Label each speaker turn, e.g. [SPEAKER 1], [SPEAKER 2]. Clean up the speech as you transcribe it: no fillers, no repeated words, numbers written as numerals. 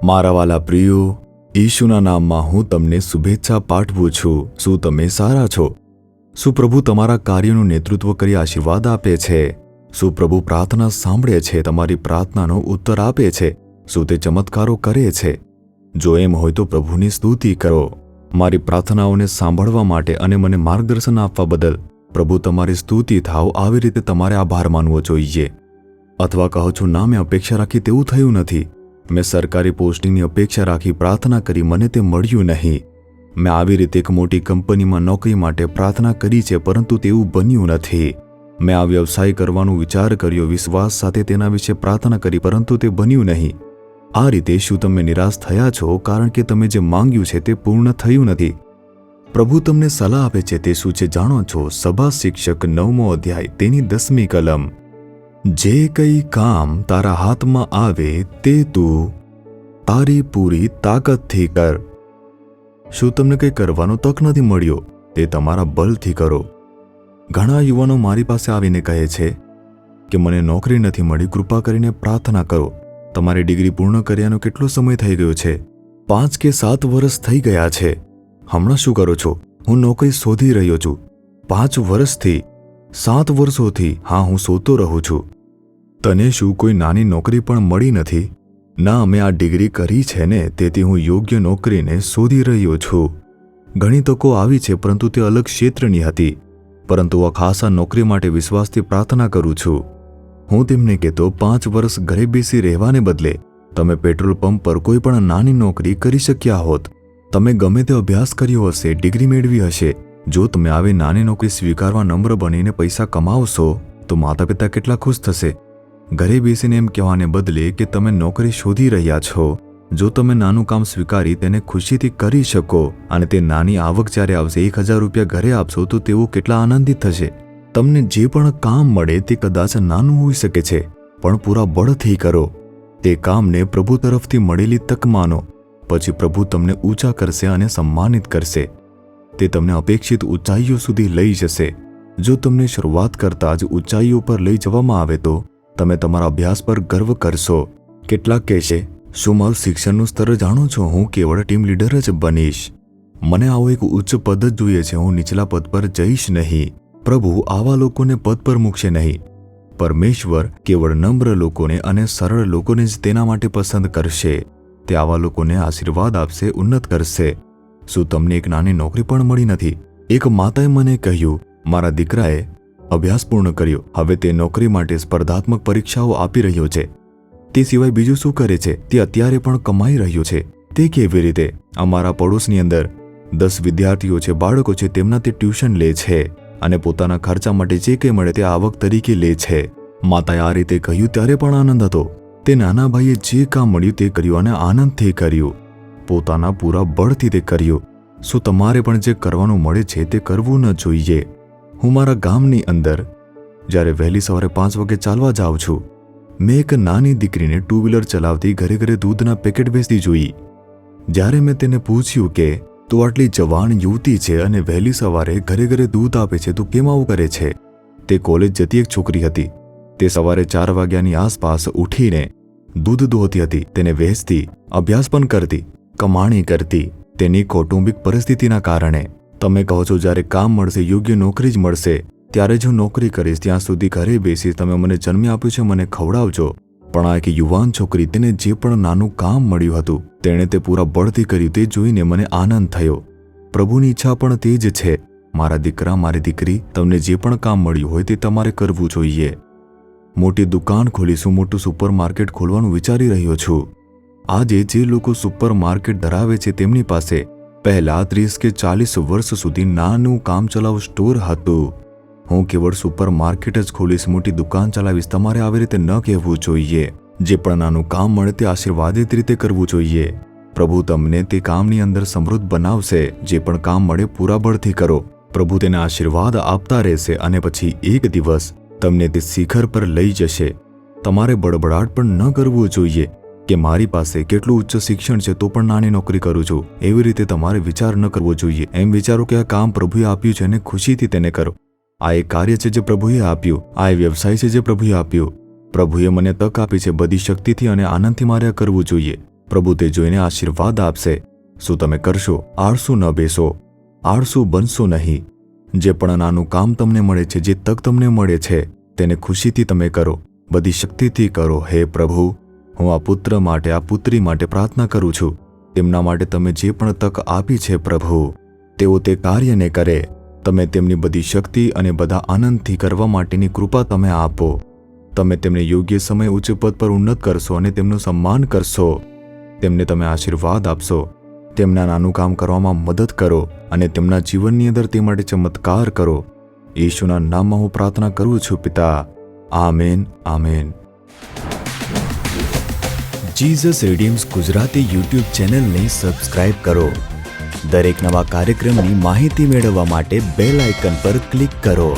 [SPEAKER 1] મારા વાલા પ્રિયો, ઈશુના નામમાં હું તમને શુભેચ્છા પાઠવું છું. શું તમે સારા છો? શું પ્રભુ તમારા કાર્યનું નેતૃત્વ કરી આશીર્વાદ આપે છે? શું પ્રભુ પ્રાર્થના સાંભળે છે, તમારી પ્રાર્થનાનો ઉત્તર આપે છે? શું તે ચમત્કારો કરે છે? જો એમ હોય તો પ્રભુની સ્તુતિ કરો. મારી પ્રાર્થનાઓને સાંભળવા માટે અને મને માર્ગદર્શન આપવા બદલ પ્રભુ તમારી સ્તુતિ થાવ, આવી રીતે તમારે આભાર માનવો જોઈએ. અથવા કહો છો, ના, મેં અપેક્ષા રાખી તેવું થયું નથી. મેં સરકારી પોસ્ટિંગની અપેક્ષા રાખી, પ્રાર્થના કરી, મને તે મળ્યું નહીં. મેં આવી રીતે એક મોટી કંપનીમાં નોકરી માટે પ્રાર્થના કરી છે, પરંતુ તેવું બન્યું નથી. મેં આ વ્યવસાય કરવાનો વિચાર કર્યો, વિશ્વાસ સાથે તેના વિશે પ્રાર્થના કરી, પરંતુ તે બન્યું નહીં. આ રીતે શું તમે નિરાશ થયા છો કારણ કે તમે જે માંગ્યું છે તે પૂર્ણ થયું નથી? પ્રભુ તમને સલાહ આપે છે, તે શું છે જાણો છો? સભા શિક્ષક 9મો અધ્યાય તેની 10મી કલમ. જે કંઈ કામ તારા હાથમાં આવે તે તું તારી પૂરી તાકાતથી કર. શું તમને કંઈ કરવાનો તક નથી મળ્યો? તે તમારા બલથી કરો. ઘણા યુવાનો મારી પાસે આવીને કહે છે કે મને નોકરી નથી મળી, કૃપા કરીને પ્રાર્થના કરો. તમારી ડિગ્રી પૂર્ણ કર્યાનો કેટલો સમય થઈ ગયો છે? 5 કે 7 વર્ષ થઈ ગયા છે. હમણાં શું કરો છો? હું નોકરી શોધી રહ્યો છું. 5 વર્ષથી, 7 વર્ષોથી, હા, હું શોધતો રહું છું. તને શું કોઈ નાની નોકરી પણ મળી નથી? ના, મેં આ ડિગ્રી કરી છે ને, તેથી હું યોગ્ય નોકરીને શોધી રહ્યો છું. ઘણી તકો આવી છે, પરંતુ તે અલગ ક્ષેત્રની હતી. પરંતુ આ ખાસા નોકરી માટે વિશ્વાસથી પ્રાર્થના કરું છું. હું તેમને કહેતો, 5 વર્ષ ઘરે બેસી રહેવાને બદલે તમે પેટ્રોલ પંપ પર કોઈ પણ નાની નોકરી કરી શક્યા હોત. તમે ગમે તે અભ્યાસ કર્યો હશે, ડિગ્રી મેળવી હશે. જો તમે આવી નાની નોકરી સ્વીકારવા નમ્ર બનીને પૈસા કમાવશો તો માતા પિતા કેટલા ખુશ થશે. ઘરે બેસીને એમ કહેવાને બદલે કે તમે નોકરી શોધી રહ્યા છો, જો તમે નાનું કામ સ્વીકારી તેને ખુશીથી કરી શકો અને તે નાની આવક જ્યારે આવશે, 1000 રૂપિયા ઘરે આપશો તો તેઓ કેટલા આનંદિત થશે. તમને જે પણ કામ મળે તે કદાચ નાનું હોઈ શકે છે, પણ પૂરા બળથી કરો. તે કામને પ્રભુ તરફથી મળેલી તક માનો. પછી પ્રભુ તમને ઊંચા કરશે અને સન્માનિત કરશે. તે તમને અપેક્ષિત ઊંચાઈઓ સુધી લઈ જશે. જો તમને શરૂઆત કરતાં જ ઊંચાઈઓ પર લઈ જવામાં આવે તો તમે તમારા અભ્યાસ પર ગર્વ કરશો. કેટલાક કહેશે, શું મારું શિક્ષણનું સ્તર જાણો છો? હું કેવળ ટીમ લીડર જ બનીશ. મને આવો એક ઉચ્ચ પદ જ જોઈએ છે, હું નીચલા પદ પર જઈશ નહીં. પ્રભુ આવા લોકોને પદ પર મૂકશે નહીં. પરમેશ્વર કેવળ નમ્ર લોકોને અને સરળ લોકોને જ તેના માટે પસંદ કરશે. તે આવા લોકોને આશીર્વાદ આપશે, ઉન્નત કરશે. શું તમને એક નાની નોકરી પણ મળી નથી? એક માતાએ મને કહ્યું, મારા દીકરાએ અભ્યાસ પૂર્ણ કર્યો, હવે તે નોકરી માટે સ્પર્ધાત્મક પરીક્ષાઓ આપી રહ્યો છે. તે સિવાય બીજું શું કરે છે? તે અત્યારે પણ કમાઈ રહ્યો છે. તે કેવી રીતે? અમારા પડોશની અંદર 10 વિદ્યાર્થીઓ છે, બાળકો છે, તેમના તે ટ્યુશન લે છે અને પોતાના ખર્ચા માટે જે કંઈ મળે તે આવક તરીકે લે છે. માતાએ આ રીતે કહ્યું ત્યારે પણ આનંદ હતો. તે નાના ભાઈએ જે કામ મળ્યું તે કર્યું અને આનંદથી કર્યું. પોતાના પૂરા બળથી તે કર્યું. શું તમારે પણ જે કરવાનું મળે છે તે કરવું ન જોઈએ? હું મારા ગામની અંદર જ્યારે વહેલી સવારે 5 વાગે ચાલવા જાઉં છું, મેં એક નાની દીકરીને 2 વ્હીલર ચલાવતી ઘરે ઘરે દૂધના પેકેટ વેચતી જોઈ. જ્યારે મેં તેને પૂછ્યું કે તું આટલી જવાન યુવતી છે અને વહેલી સવારે ઘરે ઘરે દૂધ આપે છે, તું કેમ આવું કરે છે? તે કોલેજ જતી એક છોકરી હતી. તે સવારે 4 વાગ્યાની આસપાસ ઉઠીને દૂધ દોહતી હતી, તેને વેચતી, અભ્યાસ પણ કરતી, કમાણી કરતી, તેની કૌટુંબિક પરિસ્થિતિના કારણે. તમે કહો છો જ્યારે કામ મળશે, યોગ્ય નોકરી જ મળશે, ત્યારે જ હું નોકરી કરીશ, ત્યાં સુધી ઘરે બેસીશ, તમે મને જન્મ આપ્યું છે, મને ખવડાવજો. પણ આ એક યુવાન છોકરી, તેને જે પણ નાનું કામ મળ્યું હતું તેણે તે પૂરા બળથી કર્યું. તે જોઈને મને આનંદ થયો. પ્રભુની ઈચ્છા પણ તે જ છે. મારા દીકરા, મારી દીકરી, તમને જે પણ કામ મળ્યું હોય તે તમારે કરવું જોઈએ. મોટી દુકાન ખોલીશું, મોટું સુપર માર્કેટ ખોલવાનું વિચારી રહ્યો છું. આજે જે લોકો સુપર માર્કેટ ધરાવે છે તેમની પાસે પહેલા 30 કે 40 વર્ષ સુધી નાનું કામ ચલાવ સ્ટોર હતું. હું કેવળ સુપર માર્કેટ જ ખોલીશ, મોટી દુકાન ચલાવીશ. તમારે આવી રીતે ન કહેવું જોઈએ. જે પણ નાનું કામ મળે તે આશીર્વાદિત રીતે કરવું જોઈએ. પ્રભુ તમને તે કામની અંદર સમૃદ્ધ બનાવશે. જે પણ કામ મળે પૂરા બળથી કરો. પ્રભુ તેને આશીર્વાદ આપતા રહેશે અને પછી એક દિવસ તમને તે શિખર પર લઈ જશે. તમારે બડબડાટ પણ ન કરવું જોઈએ કે મારી પાસે કેટલું ઉચ્ચ શિક્ષણ છે તો પણ નાની નોકરી કરું છું. એવી રીતે તમારે વિચાર ન કરવો જોઈએ. એમ વિચારો કે આ કામ પ્રભુએ આપ્યું છે અને ખુશીથી તેને કરો. આ એક કાર્ય છે જે પ્રભુએ આપ્યું. આ એક વ્યવસાય છે જે પ્રભુએ આપ્યું. પ્રભુએ મને તક આપી છે, બધી શક્તિથી અને આનંદથી મારે આ કરવું જોઈએ. પ્રભુ તે જોઈને આશીર્વાદ આપશે. શું તમે કરશો? આળસુ ન બેસો, આળસુ બનશો નહીં. જે પણ નાનું કામ તમને મળે છે, જે તક તમને મળે છે, તેને ખુશીથી તમે કરો, બધી શક્તિથી કરો. હે પ્રભુ, હું આ પુત્ર માટે, આ પુત્રી માટે પ્રાર્થના કરું છું. તેમના માટે તમે જે પણ તક આપી છે પ્રભુ, તેઓ તે કાર્યને કરે. તમે તેમની બધી શક્તિ અને બધા આનંદથી કરવા માટેની કૃપા તમે આપો. તમે તેમને યોગ્ય સમય ઉચ્ચ પદ પર ઉન્નત કરશો અને તેમનું સન્માન કરશો. તેમને તમે આશીર્વાદ આપશો. તેમના નાનું કામ કરવામાં મદદ કરો અને તેમના જીવનની અંદર તે માટે ચમત્કાર કરો. યેશુના નામમાં હું પ્રાર્થના કરું છું પિતા. Amen, amen. Jesus redeems Gujarati YouTube ચેનલને સબસ્ક્રાઇબ કરો. દરેક નવા કાર્યક્રમની માહિતી મેળવવા માટે બેલ આઇકન પર ક્લિક કરો.